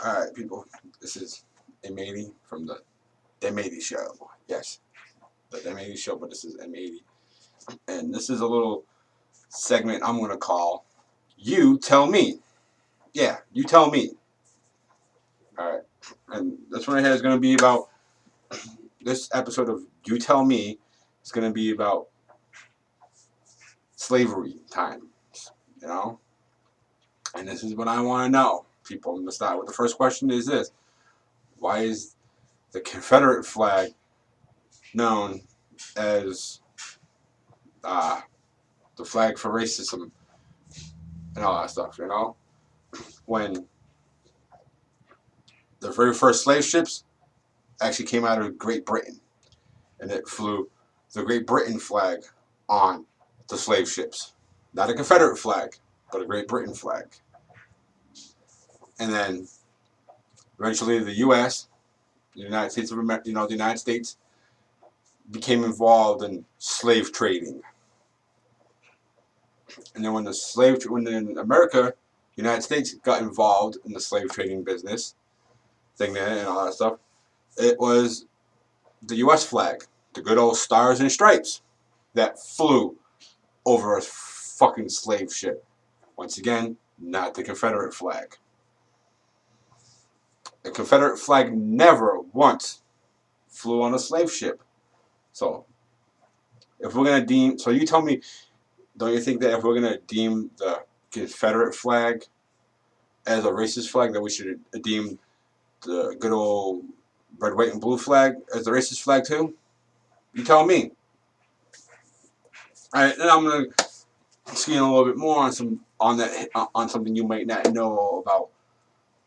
Alright, people, this is M-ADiE from the Dem-Adie show. Yes, the Dem-Adie show, but this is M-ADiE. And this is a little segment I'm going to call You Tell Me. Yeah, you tell me. Alright, and this one right here is going to be about, this episode of You Tell Me is going to be about slavery times, you know? And this is what I want to know, people. I'm going to start with the first question is this. Why is the Confederate flag known as the flag for racism and all that stuff, you know? When the very first slave ships actually came out of Great Britain, and it flew the Great Britain flag on the slave ships. Not a Confederate flag, but a Great Britain flag. And then eventually the U.S., the United States of America, the United States became involved in slave trading. And then when in America, United States got involved in the slave trading business thing there and all that stuff, it was the U.S. flag, the good old stars and stripes, that flew over a fucking slave ship. Once again, not the Confederate flag. The Confederate flag never once flew on a slave ship. So, if we're going to deem, so you tell me, don't you think that if we're going to deem the Confederate flag as a racist flag, that we should deem the good old red, white, and blue flag as a racist flag too? You tell me. Alright, then I'm going to skim a little bit more on something you might not know about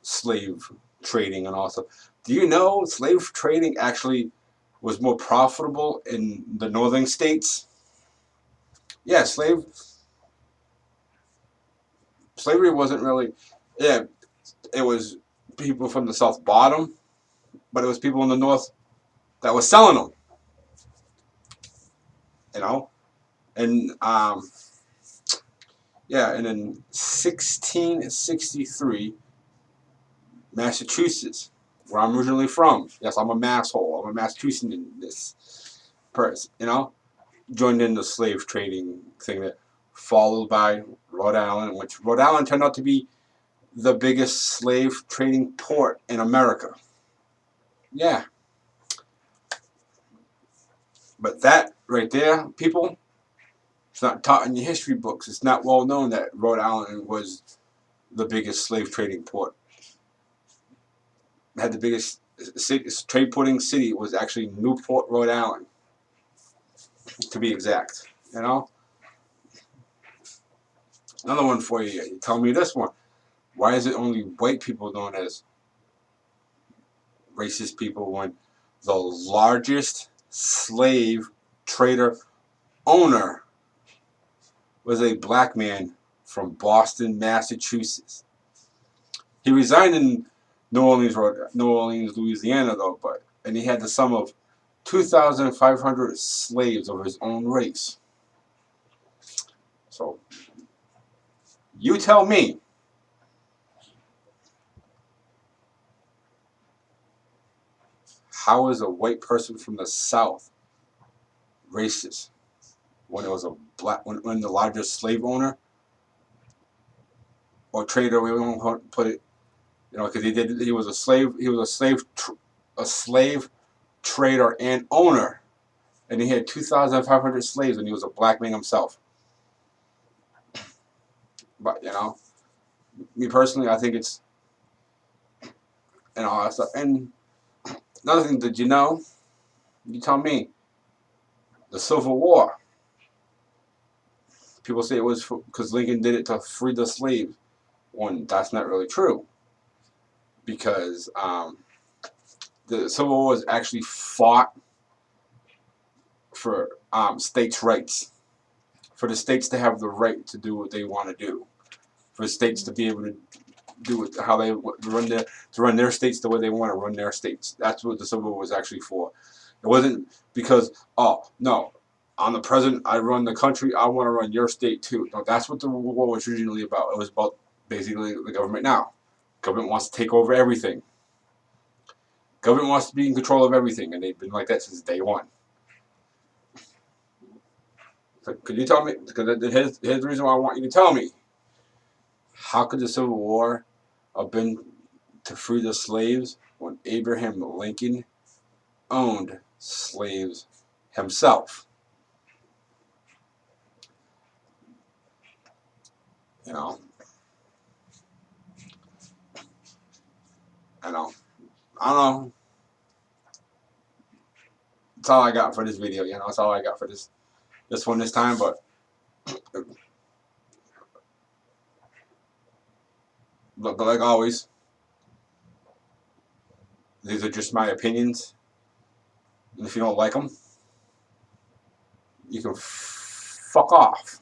slave trading and all that stuff. Do you know slave trading actually was more profitable in the northern states? Yeah, slavery wasn't really, yeah, it was people from the South bottom, but it was people in the North that were selling them, you know? And, yeah, and in 1663, Massachusetts, where I'm originally from, yes, I'm a masshole, I'm a Massachusetts in this person, you know? Joined in the slave trading thing that followed by Rhode Island, which Rhode Island turned out to be the biggest slave trading port in America. Yeah. But that right there, people, it's not taught in your history books. It's not well known that Rhode Island was the biggest slave trading port. It had the biggest trade porting city was actually Newport, Rhode Island, to be exact. You know? Another one for you. You tell me this one. Why is it only white people known as racist people when the largest slave trader owner was a black man from Boston, Massachusetts? He resigned in New Orleans, Louisiana, though, and he had the sum of 2,500 slaves of his own race. So, you tell me, how is a white person from the South racist when it was a black, when the largest slave owner or trader, we won't put it, you know, because he was a slave trader and owner, and he had 2,500 slaves, and he was a black man himself. But you know, me personally, I think it's, and all that stuff. And another thing, did you know? You tell me. The Civil War. People say it was because Lincoln did it to free the slaves. When that's not really true. Because the Civil War was actually fought for states' rights. For the states to have the right to do what they want to do. For states to be able to do it, how they run their states the way they want to run their states. That's what the Civil War was actually for. It wasn't because, oh, no, I'm the president, I run the country, I want to run your state too. No, that's what the war was originally about. It was about basically the government now. Government wants to take over everything. Government wants to be in control of everything, and they've been like that since day one. So could you tell me? Because here's the reason why I want you to tell me. How could the Civil War have been to free the slaves when Abraham Lincoln owned slaves himself? You know, I don't know. That's all I got for this video. You know, that's all I got for this one this time. But like always, these are just my opinions. And if you don't like them, you can fuck off.